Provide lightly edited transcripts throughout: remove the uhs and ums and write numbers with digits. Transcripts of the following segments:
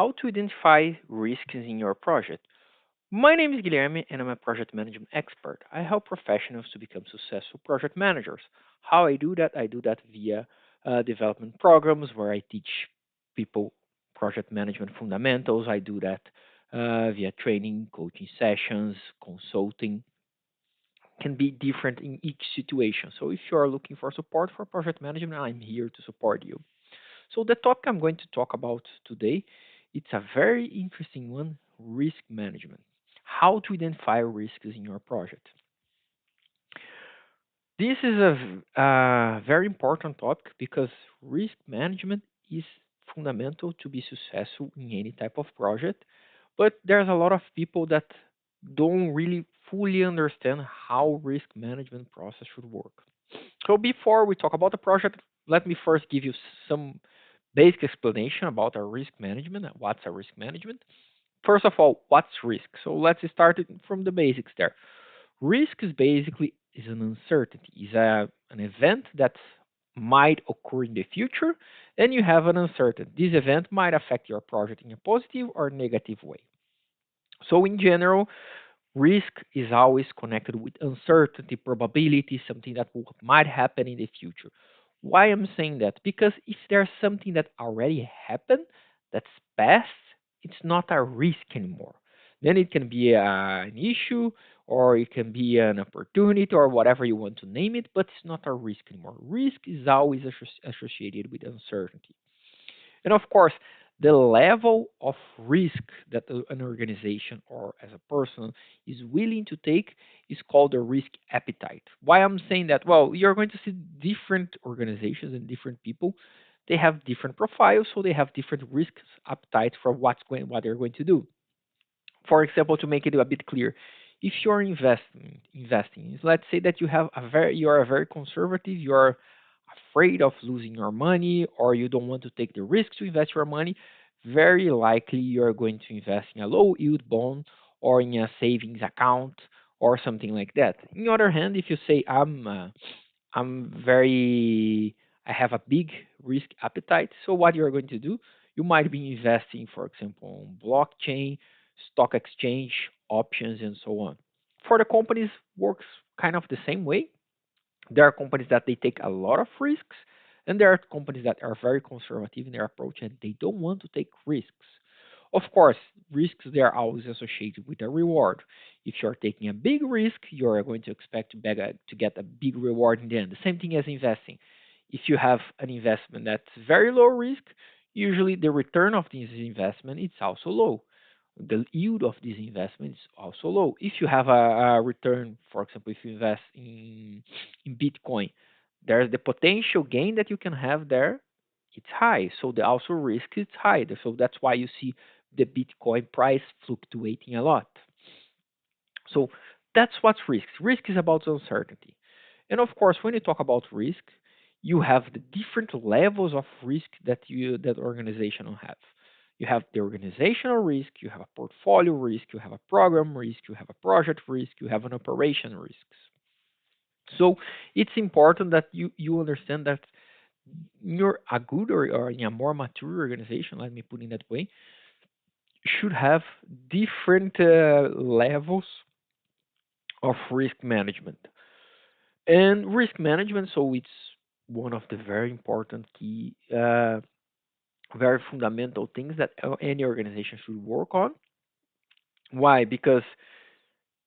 how to identify risks in your project. My name is Guilherme and I'm a project management expert. I help professionals to become successful project managers. How I do that? I do that via development programs where I teach people project management fundamentals. I do that via training, coaching sessions, consulting. Can be different in each situation. So if you are looking for support for project management, I'm here to support you. So the topic I'm going to talk about today, it's a very interesting one, risk management. How to identify risks in your project. This is a very important topic because risk management is fundamental to be successful in any type of project, but there's a lot of people that don't really fully understand how risk management process should work. So before we talk about the project, let me first give you some basic explanation about our risk management and what's a risk management. First of all, what's risk? So let's start it from the basics there. Risk is basically is an uncertainty, is an event that might occur in the future, and you have an uncertainty. This event might affect your project in a positive or negative way. So in general, risk is always connected with uncertainty, probability, something that might happen in the future. Why I'm saying that? Because if there's something that already happened, that's past, it's not a risk anymore. Then it can be an issue, or it can be an opportunity, or whatever you want to name it, but it's not a risk anymore. Risk is always associated with uncertainty. And of course, the level of risk that an organization or as a person is willing to take is called the risk appetite. Why I'm saying that? Well, you're going to see different organizations and different people. They have different profiles, so they have different risk appetites for what they're going to do. For example, to make it a bit clear, if you're investing, let's say that you are a very conservative, you're afraid of losing your money, or you don't want to take the risk to invest your money, very likely you're going to invest in a low yield bond or in a savings account or something like that. On the other hand, if you say I'm very I have a big risk appetite, so what you're going to do, you might be investing, for example, on blockchain, stock exchange, options, and so on. For the companies, works kind of the same way. There are companies that they take a lot of risks, and there are companies that are very conservative in their approach and they don't want to take risks. Of course, risks they are always associated with a reward. If you're taking a big risk, you're going to expect to get a big reward in the end. The same thing as investing. If you have an investment that's very low risk, usually the return of this investment is also low. The yield of this investment is also low. If you have a return, for example, if you invest in Bitcoin, there's the potential gain that you can have there. It's high, so the also risk is high. So that's why you see the Bitcoin price fluctuating a lot. So that's what's risk. Risk is about uncertainty. And of course, when you talk about risk, you have the different levels of risk that organization will have. You have the organizational risk, you have a portfolio risk, you have a program risk, you have a project risk, you have an operation risks. So it's important that you understand that you're a good or in a more mature organization, let me put it that way, should have different levels of risk management. And risk management, so it's one of the very important key, very fundamental things that any organization should work on. Why? Because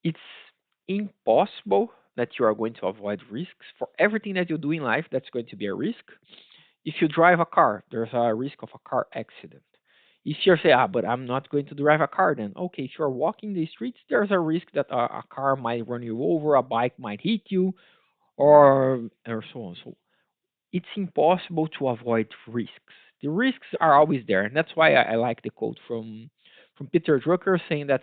it's impossible that you are going to avoid risks for everything that you do in life. That's going to be a risk. If you drive a car, there's a risk of a car accident. If you say, but I'm not going to drive a car, then okay, if you're walking the streets, there's a risk that a car might run you over, a bike might hit you, or so on. So it's impossible to avoid risks. The risks are always there, and that's why I like the quote from Peter Drucker saying that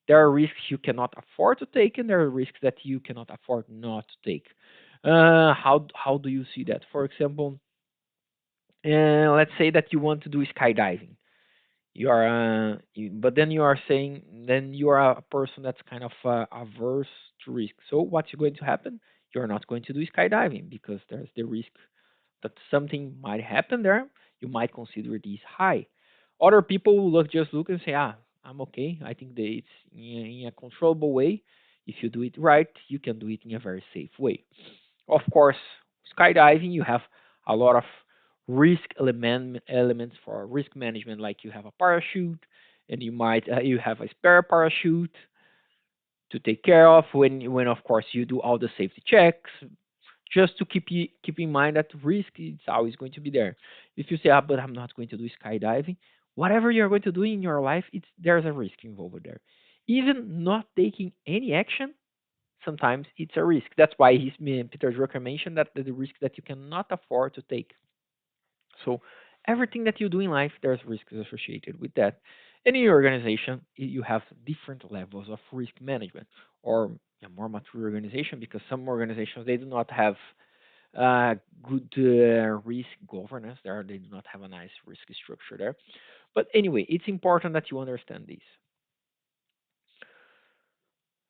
there are risks you cannot afford to take, and there are risks that you cannot afford not to take. How do you see that? For example, let's say that you want to do skydiving. But then you are saying then you are a person that's kind of averse to risk. So what's going to happen? You're not going to do skydiving because there's the risk that something might happen there. You might consider this high. Other people will look and say, ah, I'm okay. I think that it's in a controllable way. If you do it right, you can do it in a very safe way. Of course, skydiving, you have a lot of elements for risk management, like you have a parachute, and you have a spare parachute to take care of when of course you do all the safety checks, just to keep in mind that risk is always going to be there. If you say, ah, but I'm not going to do skydiving, whatever you're going to do in your life, it's there's a risk involved there. Even not taking any action, sometimes it's a risk. That's why Peter Drucker mentioned that the risk that you cannot afford to take. So everything that you do in life, there's risks associated with that. And in your organization, you have different levels of risk management, or a more mature organization, because some organizations they do not have uh, good risk governance there. They do not have a nice risk structure there. But anyway, it's important that you understand this.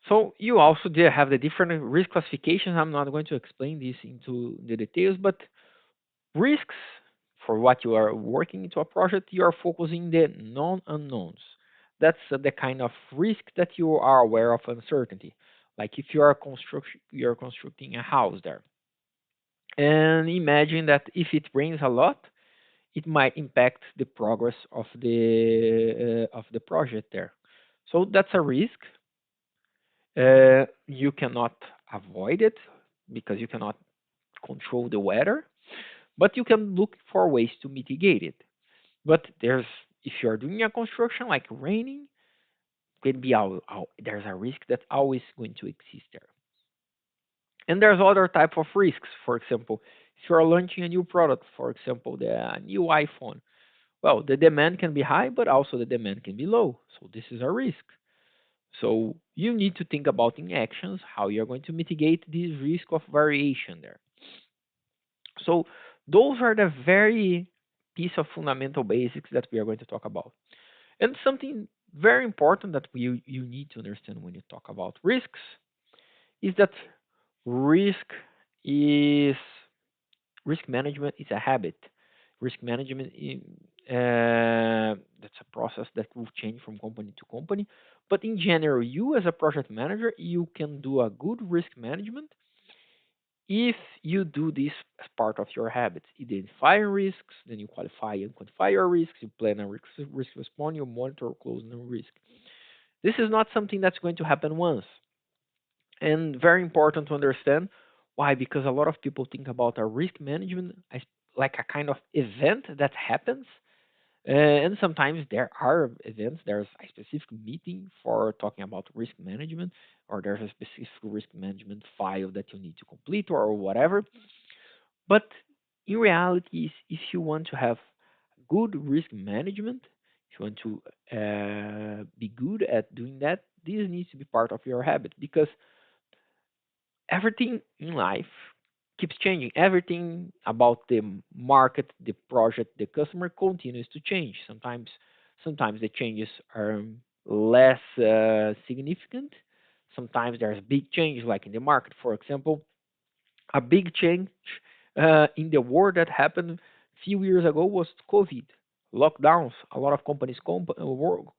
So you also have the different risk classifications. I'm not going to explain this into the details, but risks for what you are working into a project, you are focusing the non unknowns. That's the kind of risk that you are aware of uncertainty. Like if you're constructing a house there, and imagine that if it rains a lot, it might impact the progress of the project there. So that's a risk. You cannot avoid it because you cannot control the weather, but you can look for ways to mitigate it. But if you're doing a construction like raining, can be there's a risk that's always going to exist there. And there's other type of risks. For example, if you're launching a new product, for example, the new iPhone, well, the demand can be high, but also the demand can be low. So this is a risk. So you need to think about in actions how you're going to mitigate this risk of variation there. So those are the very piece of fundamental basics that we are going to talk about. And something very important that you need to understand when you talk about risks is that risk is risk management is a habit. Risk management that's a process that will change from company to company. But in general, you as a project manager, you can do a good risk management if you do this as part of your habits. Identify risks, then you qualify and quantify your risks, you plan a risk response, you monitor closing the risk. This is not something that's going to happen once. And very important to understand why, because a lot of people think about a risk management as like a kind of event that happens. And sometimes there are events, there's a specific meeting for talking about risk management, or there's a specific risk management file that you need to complete, or whatever. But in reality, if you want to have good risk management, if you want to be good at doing that, this needs to be part of your habit, because everything in life keeps changing. Everything about the market, the project, the customer continues to change. Sometimes the changes are less significant. Sometimes there's big changes, like in the market, for example. A big change in the world that happened a few years ago was COVID. Lockdowns, a lot of companies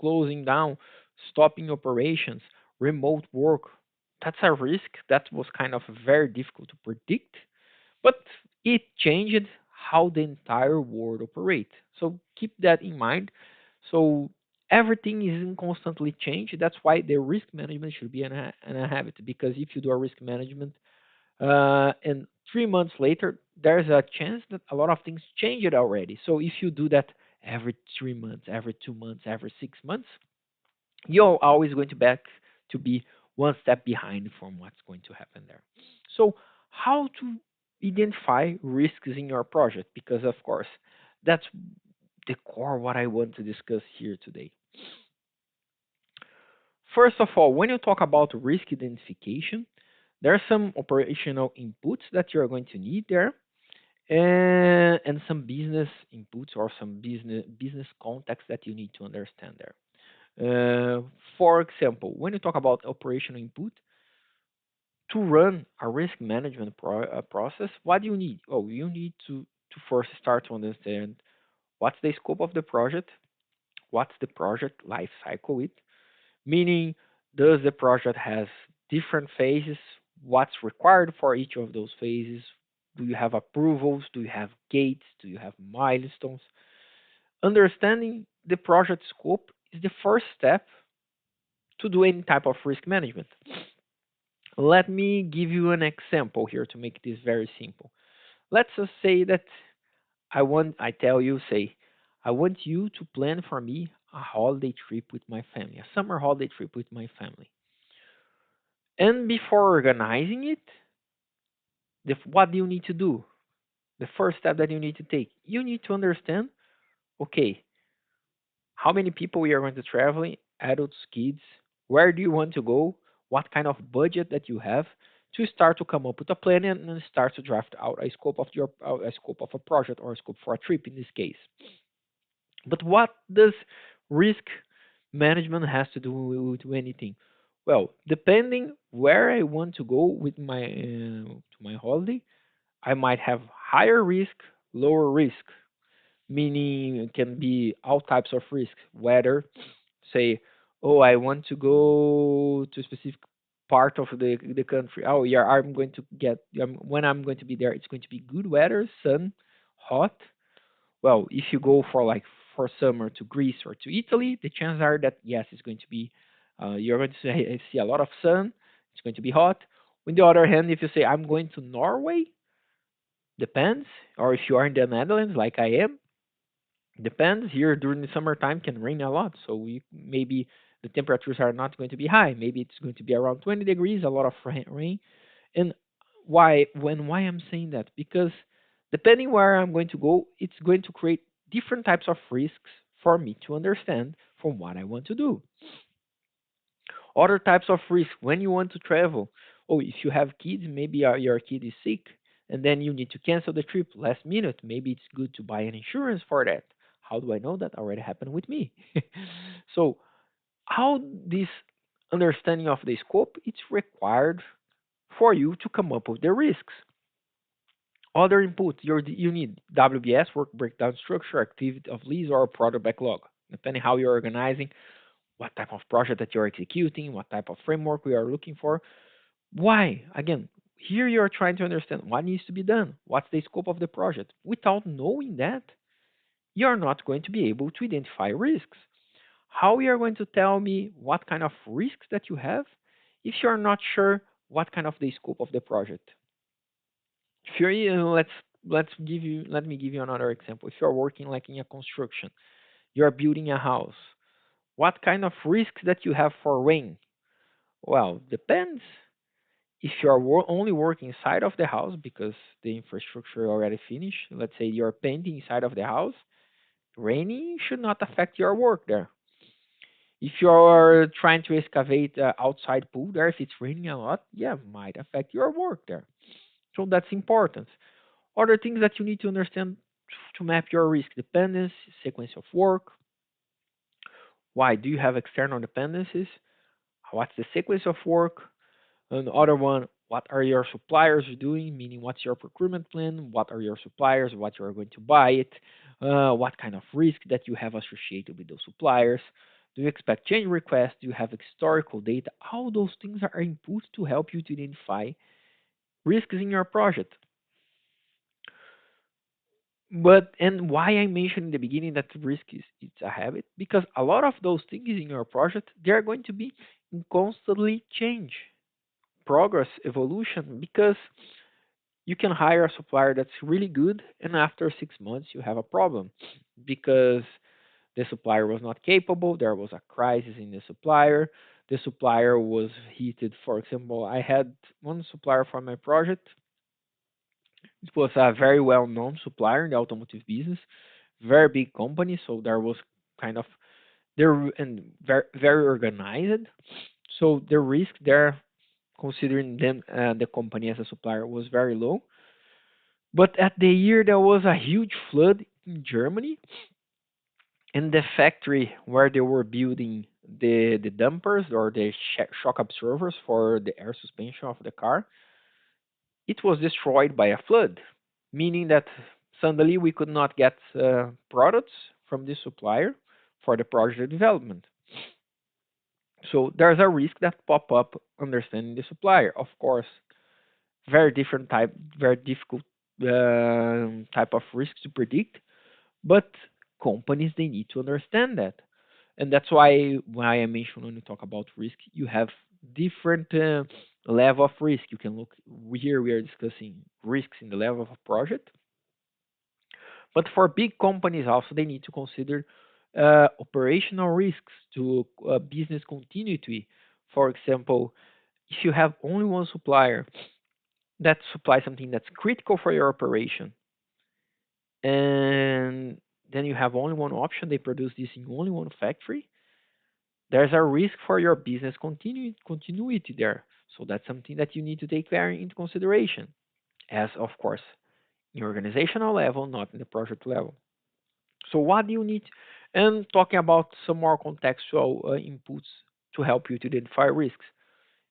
closing down, stopping operations, remote work. That's a risk that was kind of very difficult to predict, but it changed how the entire world operates. So keep that in mind. So everything is in constantly change. That's why the risk management should be a habit, because if you do a risk management and 3 months later, there's a chance that a lot of things changed already. So if you do that every 3 months, every 2 months, every 6 months, you're always going to back to be one step behind from what's going to happen there. So how to identify risks in your project? Because of course, that's the core what I want to discuss here today. First of all, when you talk about risk identification, there are some operational inputs that you're going to need there, and some business inputs or some business context that you need to understand there. For example, when you talk about operational input, to run a risk management process, what do you need? Oh, you need to first start to understand what's the scope of the project, what's the project life cycle with, meaning does the project has different phases, what's required for each of those phases, do you have approvals, do you have gates, do you have milestones. Understanding the project scope is the first step to do any type of risk management. Let me give you an example here to make this very simple. Let's just say that I tell you, say, I want you to plan for me a holiday trip with my family, a summer holiday trip with my family. And before organizing it, what do you need to do? The first step that you need to take, you need to understand, okay, how many people we are going to travel, adults, kids, where do you want to go, what kind of budget that you have, to start to come up with a plan and then start to draft out a scope of a scope of a project or a scope for a trip in this case. But what does risk management has to do with anything? Well, depending where I want to go with my to my holiday, I might have higher risk, lower risk, meaning it can be all types of risk. Whether say, oh, I want to go to a specific part of the country. Oh, yeah, I'm going to get when I'm going to be there. It's going to be good weather, sun, hot. Well, if you go for like for summer to Greece or to Italy, the chances are that yes, it's going to be you're going to see a lot of sun. It's going to be hot. On the other hand, if you say I'm going to Norway, depends. Or if you are in the Netherlands, like I am, depends. Here during the summertime can rain a lot, so maybe the temperatures are not going to be high. Maybe it's going to be around 20 degrees, a lot of rain. And why I'm saying that? Because depending where I'm going to go, it's going to create different types of risks for me to understand from what I want to do. Other types of risk when you want to travel. Oh, if you have kids, maybe your kid is sick, and then you need to cancel the trip last minute. Maybe it's good to buy an insurance for that. How do I know that already happened with me? So, how this understanding of the scope it's required for you to come up with the risks. Other inputs you need WBS, work breakdown structure, activity of lease, or product backlog, depending how you're organizing, what type of project that you're executing, what type of framework we are looking for. Why? Again, here you're trying to understand what needs to be done, what's the scope of the project. Without knowing that, you're not going to be able to identify risks. How you are going to tell me what kind of risks that you have if you're not sure what kind of the scope of the project? If you're let me give you another example. If you're working like in a construction, you're building a house. What kind of risks that you have for rain? Well, depends. If you are only working inside of the house because the infrastructure already finished, let's say you're painting inside of the house, raining should not affect your work there. If you're trying to excavate outside pool there, if it's raining a lot, yeah, might affect your work there. So that's important. Other things that you need to understand to map your risk dependence, sequence of work. Why do you have external dependencies? What's the sequence of work? Another one, what are your suppliers doing? Meaning, what's your procurement plan? What are your suppliers? What you are going to buy it? What kind of risk that you have associated with those suppliers? Do you expect change requests? Do you have historical data? All those things are inputs to help you to identify risks in your project. But and why I mentioned in the beginning that risk is it's a habit because a lot of those things in your project they are going to be in constantly change, progress, evolution because you can hire a supplier that's really good and after 6 months you have a problem because the supplier was not capable, there was a crisis in the supplier was heated. For example, I had one supplier for my project. It was a very well known supplier in the automotive business, very big company, so there was kind of they're and very organized. So the risk there, considering them the company as a supplier, was very low. But at the year there was a huge flood in Germany, and the factory where they were building the dampers or the shock absorbers for the air suspension of the car, it was destroyed by a flood, meaning that suddenly we could not get products from this supplier for the project development. So there's a risk that pop up understanding the supplier. Of course, very different type, very difficult type of risk to predict, but companies they need to understand that, and that's why I mentioned when we talk about risk, you have different level of risk. You can look here. We are discussing risks in the level of a project, but for big companies also they need to consider operational risks to business continuity. For example, if you have only one supplier that supplies something that's critical for your operation, and then you have only one option, they produce this in only one factory, there's a risk for your business continuity there. So that's something that you need to take very into consideration, as of course, in organizational level, not in the project level. So what do you need? And talking about some more contextual inputs to help you to identify risks,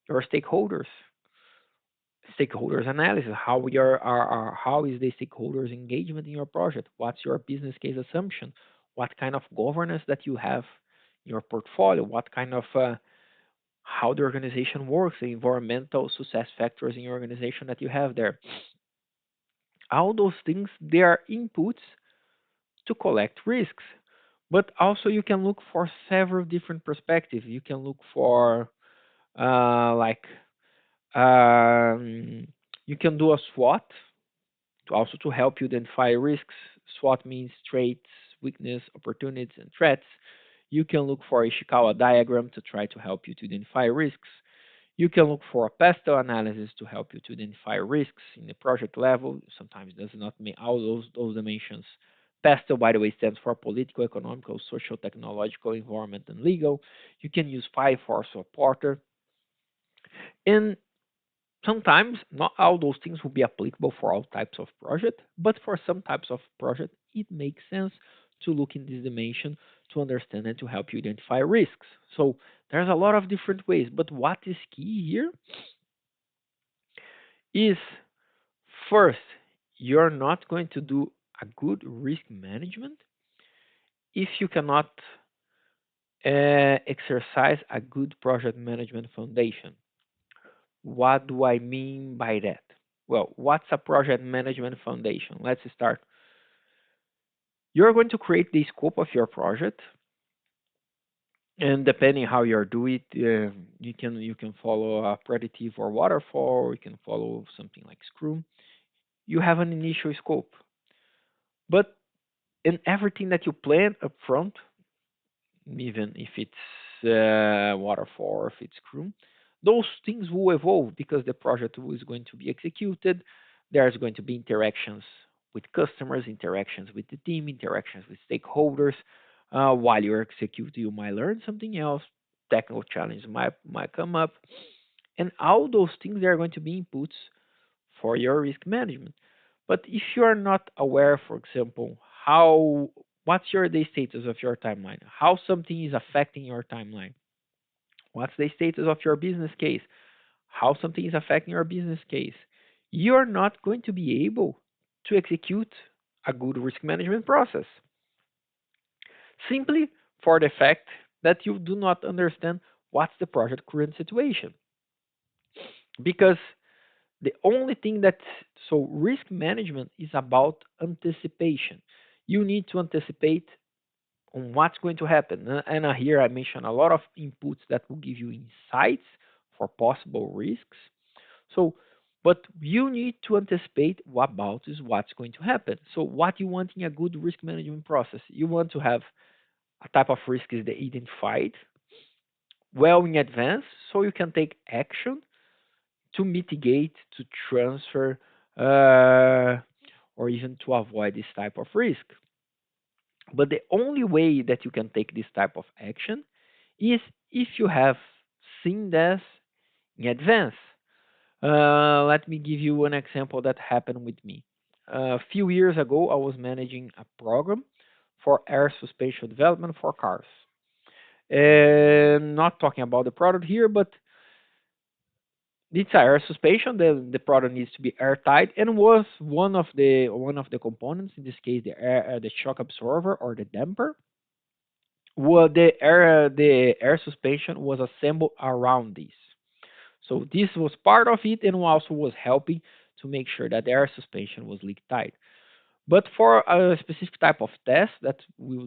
your stakeholders analysis, how how is the stakeholders engagement in your project, what's your business case assumption, what kind of governance that you have in your portfolio, what kind of how the organization works, the environmental success factors in your organization that you have there. All those things, they are inputs to collect risks. But also you can look for several different perspectives. You can look for like um, you can do a SWOT to also to help you identify risks. SWOT means traits, weakness, opportunities, and threats. You can look for a Ishikawa diagram to try to help you to identify risks. You can look for a PESTEL analysis to help you to identify risks in the project level. Sometimes it does not make all those dimensions. PESTEL, by the way, stands for political, economical, social, technological, environment, and legal. You can use FIVE for supporter. And sometimes not all those things will be applicable for all types of project, but for some types of project, it makes sense to look in this dimension to understand and to help you identify risks. So there's a lot of different ways, but what is key here is first, you're not going to do a good risk management if you cannot exercise a good project management foundation. What do I mean by that? Well, what's a project management foundation? Let's start. You're going to create the scope of your project, and depending how you're doing it, you can follow a predictive or waterfall, or you can follow something like Scrum. You have an initial scope, but in everything that you plan up front, even if it's waterfall or if it's Scrum, those things will evolve because the project is going to be executed. There's going to be interactions with customers, interactions with the team, interactions with stakeholders. While you're executing, you might learn something else. Technical challenges might come up, and all those things are going to be inputs for your risk management. But if you are not aware, for example, how what's your the status of your timeline, how something is affecting your timeline, what's the status of your business case, how something is affecting your business case, you're not going to be able to execute a good risk management process simply for the fact that you do not understand what's the project current situation. Because the only thing that so risk management is about anticipation. You need to anticipate on what's going to happen. And here I mentioned a lot of inputs that will give you insights for possible risks. So, but you need to anticipate what about is what's going to happen. So, what you want in a good risk management process, you want to have a type of risk is identified well in advance, so you can take action to mitigate, to transfer, uh, or even to avoid this type of risk. But the only way that you can take this type of action is if you have seen this in advance. Let me give you an example that happened with me. A few years ago, I was managing a program for air suspension development for cars. And not talking about the product here, but it's a air suspension. The product needs to be airtight, and was one of the components. In this case, the shock absorber or the damper Well, the air suspension was assembled around this. So this was part of it and also was helping to make sure that the air suspension was leak tight. But for a specific type of test that we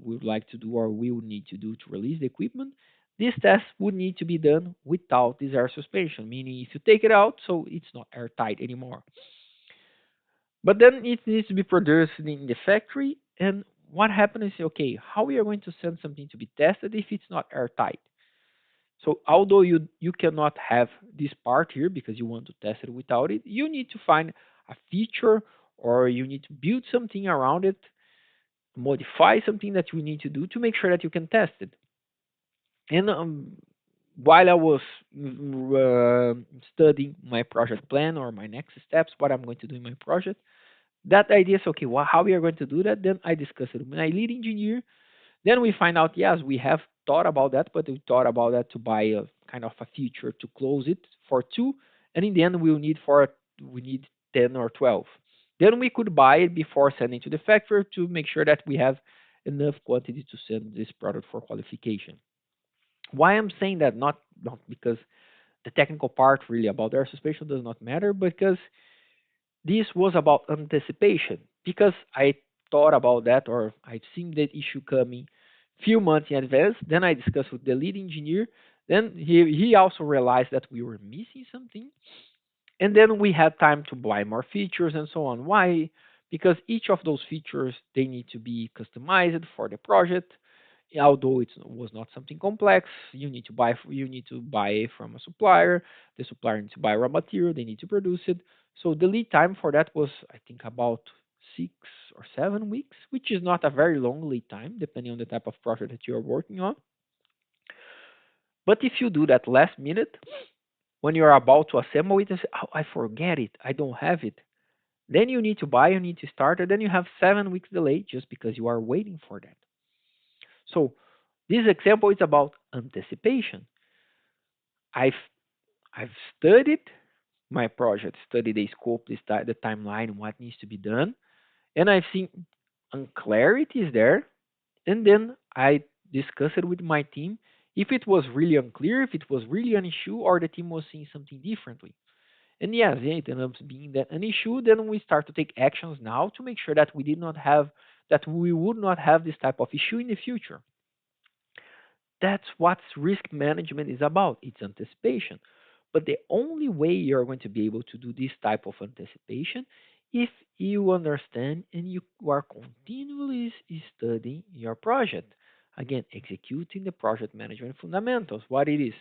would like to do or we would need to do to release the equipment, this test would need to be done without this air suspension, meaning if you take it out, so it's not airtight anymore. But then it needs to be produced in the factory, and what happens is, okay, how we are going to send something to be tested if it's not airtight? So although you cannot have this part here because you want to test it without it, you need to find a feature or you need to build something around it, modify something that you need to do to make sure that you can test it. And while I was studying my project plan or my next steps, what I'm going to do in my project, that idea is okay. Well, how we are going to do that? Then I discuss it with my lead engineer. Then we find out, yes, we have thought about that, but we thought about that to buy a kind of a feature to close it for two, and in the end we need 10 or 12. Then we could buy it before sending to the factory to make sure that we have enough quantity to send this product for qualification. Why I'm saying that not because the technical part really about air suspension does not matter, because this was about anticipation because I thought about that or I've seen that issue coming few months in advance. Then I discussed with the lead engineer. Then he also realized that we were missing something. And then we had time to buy more features and so on. Why? Because each of those features they need to be customized for the project. Although it was not something complex, you need to buy from a supplier. The supplier needs to buy raw material. They need to produce it. So the lead time for that was I think about 6 or 7 weeks, which is not a very long lead time depending on the type of project that you are working on. But if you do that last minute, when you're about to assemble it and say, oh, I forget it, I don't have it, then you need to buy, you need to start, and then you have 7 weeks delay just because you are waiting for that. So this example is about anticipation. I've I've studied my project, studied the scope, the timeline, what needs to be done, and I've seen unclarity is there, and then I discuss it with my team if it was really unclear, if it was really an issue, or the team was seeing something differently. And yes, yeah, it ends up being that an issue. Then we start to take actions now to make sure that we would not have this type of issue in the future. That's what risk management is about. It's anticipation. But the only way you're going to be able to do this type of anticipation if you understand and you are continually studying your project. Again, executing the project management fundamentals. What it is,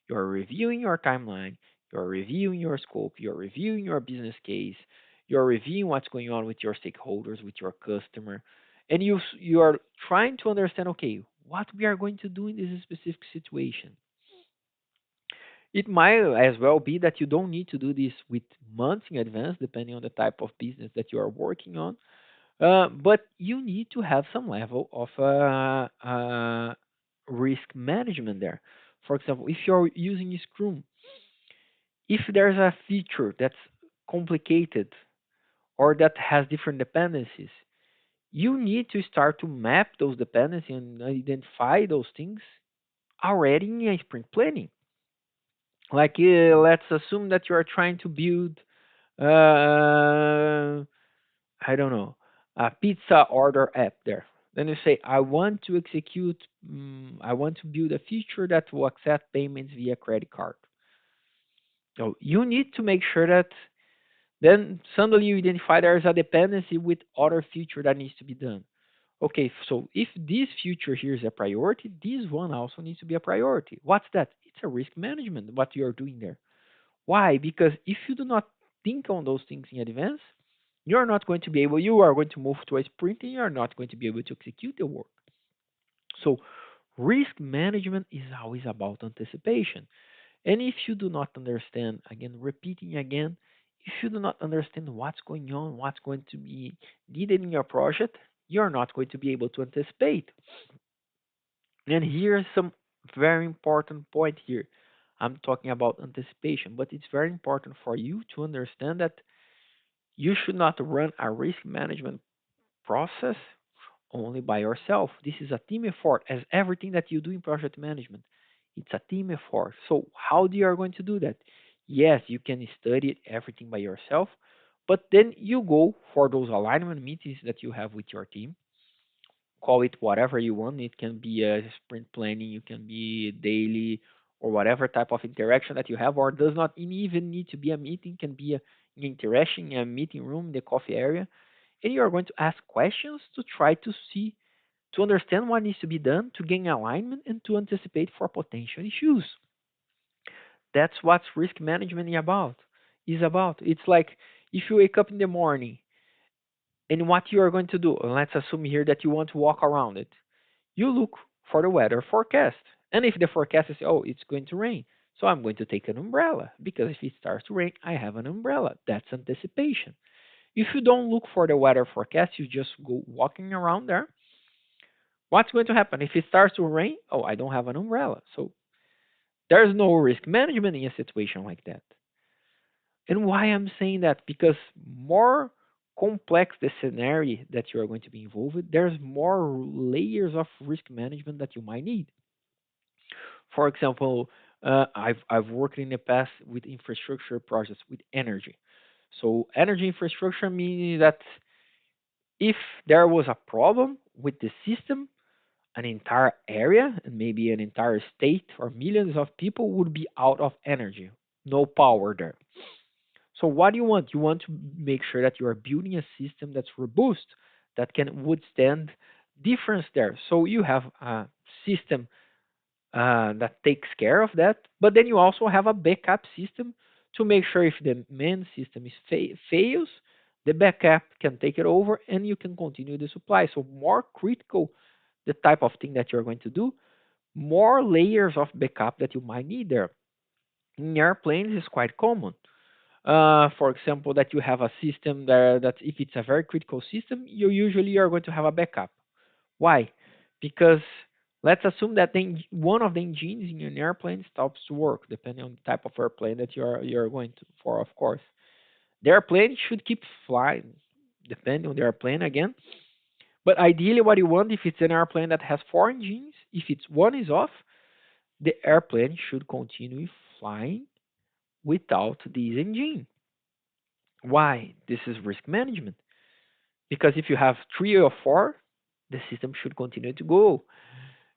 you're reviewing your timeline, you're reviewing your scope, you're reviewing your business case, you're reviewing what's going on with your stakeholders, with your customer, and you are trying to understand, okay, what we are going to do in this specific situation. It might as well be that you don't need to do this with months in advance, depending on the type of business that you are working on. But you need to have some level of risk management there. For example, if you're using Scrum, if there's a feature that's complicated or that has different dependencies, you need to start to map those dependencies and identify those things already in a sprint planning. Like, let's assume that you are trying to build, I don't know, a pizza order app there. Then you say, I want to build a feature that will accept payments via credit card. So you need to make sure that then suddenly you identify there is a dependency with other feature that needs to be done. Okay, so if this future here is a priority, this one also needs to be a priority. What's that? It's a risk management, what you're doing there. Why? Because if you do not think on those things in advance, you are going to move to a sprint and you're not going to be able to execute the work. So risk management is always about anticipation. And if you do not understand, again, repeating again, if you do not understand what's going on, what's going to be needed in your project, you're not going to be able to anticipate. And here's some very important point here. I'm talking about anticipation, but it's very important for you to understand that you should not run a risk management process only by yourself. This is a team effort, as everything that you do in project management. It's a team effort. So how do you are going to do that? Yes, you can study everything by yourself, but then you go for those alignment meetings that you have with your team. Call it whatever you want. It can be a sprint planning, it can be daily, or whatever type of interaction that you have, or does not even need to be a meeting. Can be an interaction in a meeting room, in the coffee area, and you are going to ask questions to try to see, to understand what needs to be done to gain alignment and to anticipate for potential issues. That's what risk management is about. It's like if you wake up in the morning and what you are going to do, and let's assume here that you want to walk around it, you look for the weather forecast. And if the forecast is, oh, it's going to rain, so I'm going to take an umbrella because if it starts to rain, I have an umbrella. That's anticipation. If you don't look for the weather forecast, you just go walking around there, what's going to happen? If it starts to rain, oh, I don't have an umbrella. So there's no risk management in a situation like that. And why I'm saying that? Because more complex the scenario that you are going to be involved with, there's more layers of risk management that you might need. For example, I've worked in the past with infrastructure projects with energy. So energy infrastructure means that if there was a problem with the system, an entire area and maybe an entire state or millions of people would be out of energy, no power there. So what do you want? You want to make sure that you are building a system that's robust, that can withstand difference there. So you have a system that takes care of that, but then you also have a backup system to make sure if the main system is fails, the backup can take it over and you can continue the supply. So more critical the type of thing that you're going to do, more layers of backup that you might need there. In airplanes, is quite common. For example, that you have a system there that if it's a very critical system, you usually are going to have a backup. Why? Because let's assume that one of the engines in an airplane stops to work, depending on the type of airplane that you're going to, for, of course. The airplane should keep flying, depending on the airplane again. But ideally, what you want if it's an airplane that has four engines, if it's one is off, the airplane should continue flying without this engine. Why? This is risk management. Because if you have three or four, the system should continue to go.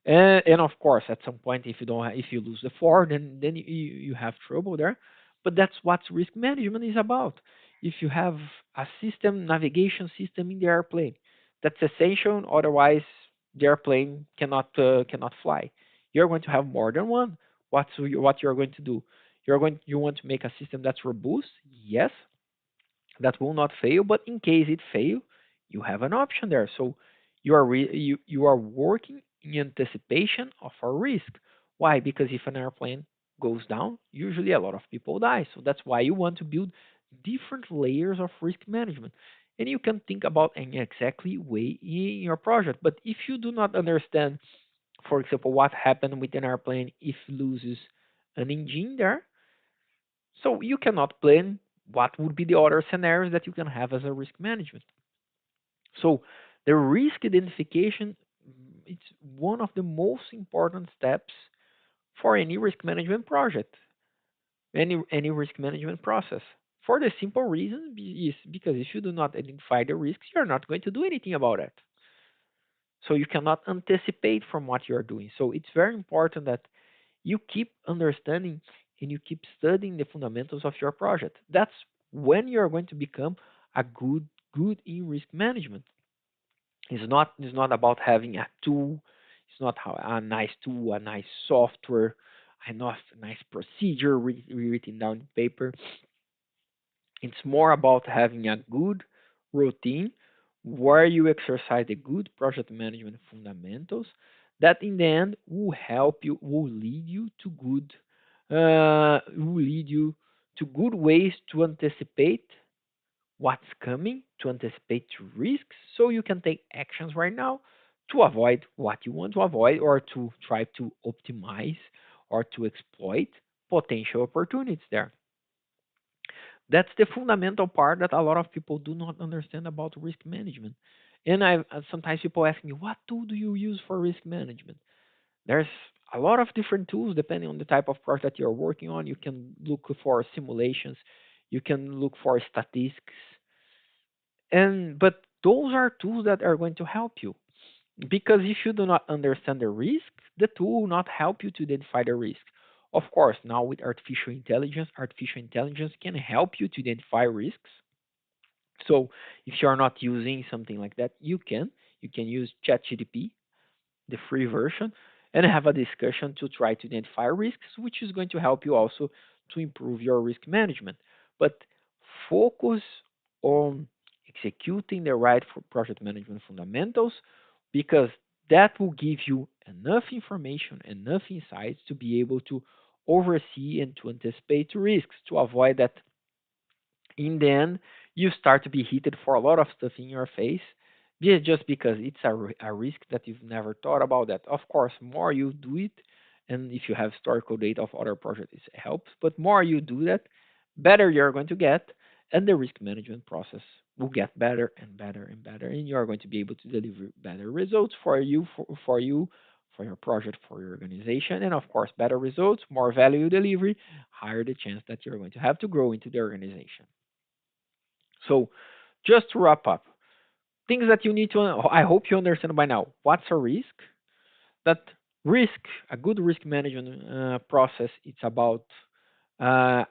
And of course, at some point, if you don't, if you lose the four, then you have trouble there. But that's what risk management is about. If you have a system, navigation system in the airplane, that's essential. Otherwise, the airplane cannot fly. You're going to have more than one. What you're going to do? You want to make a system that's robust, yes, that will not fail, but in case it fail, you have an option there. So you are working in anticipation of a risk. Why? Because if an airplane goes down, usually a lot of people die. So that's why you want to build different layers of risk management. And you can think about an exactly way in your project. But if you do not understand, for example, what happened with an airplane if loses an engine there, so you cannot plan what would be the other scenarios that you can have as a risk management. So the risk identification, it's one of the most important steps for any risk management project, any risk management process. For the simple reason is because if you do not identify the risks, you're not going to do anything about it. So you cannot anticipate from what you're doing. So it's very important that you keep understanding and you keep studying the fundamentals of your project. That's when you're going to become a good in risk management. It's not about having a tool. It's not a nice tool, a nice software, a nice procedure written down in paper. It's more about having a good routine where you exercise the good project management fundamentals that in the end will help you, will lead you to good ways to anticipate what's coming, to anticipate risks, so you can take actions right now to avoid what you want to avoid or to try to optimize or to exploit potential opportunities there. That's the fundamental part that a lot of people do not understand about risk management. And sometimes people ask me, what tool do you use for risk management? There's a lot of different tools depending on the type of project that you're working on. You can look for simulations, you can look for statistics, and but those are tools that are going to help you. Because if you do not understand the risk, the tool will not help you to identify the risk. Of course, now with artificial intelligence can help you to identify risks. So if you are not using something like that, you can use ChatGPT, the free version, and have a discussion to try to identify risks, which is going to help you also to improve your risk management. But focus on executing the right project management fundamentals, because that will give you enough information, enough insights to be able to oversee and to anticipate risks, to avoid that in the end you start to be hit for a lot of stuff in your face, just because it's a risk that you've never thought about. That of course more you do it, and if you have historical data of other projects it helps, but more you do that, better you're going to get, and the risk management process will get better and better and better, and you're going to be able to deliver better results for your project, for your organization, and of course better results, more value delivery, higher the chance that you're going to have to grow into the organization. So, just to wrap up, things that you need to, I hope you understand by now. What's a risk? That risk, a good risk management process, it's about uh,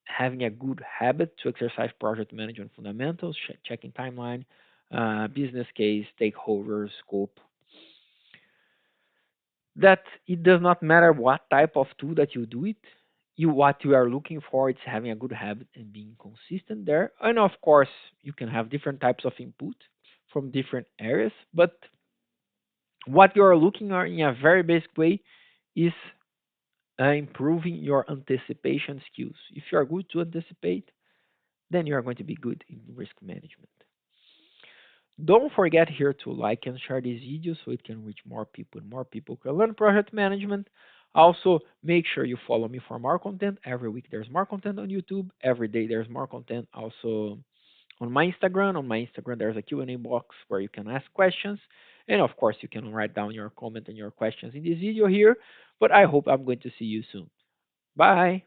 having a good habit to exercise project management fundamentals, checking timeline, business case, stakeholders, scope, that it does not matter what type of tool that you do it. What you are looking for is having a good habit and being consistent there. And of course, you can have different types of input from different areas, but what you are looking at in a very basic way is improving your anticipation skills. If you are good to anticipate, then you are going to be good in risk management. Don't forget here to like and share this video so it can reach more people and more people can learn project management. Also, make sure you follow me for more content. Every week there's more content on YouTube. Every day there's more content also on my Instagram. On my Instagram there's a Q&A box where you can ask questions. And of course, you can write down your comment and your questions in this video here. But I hope I'm going to see you soon. Bye.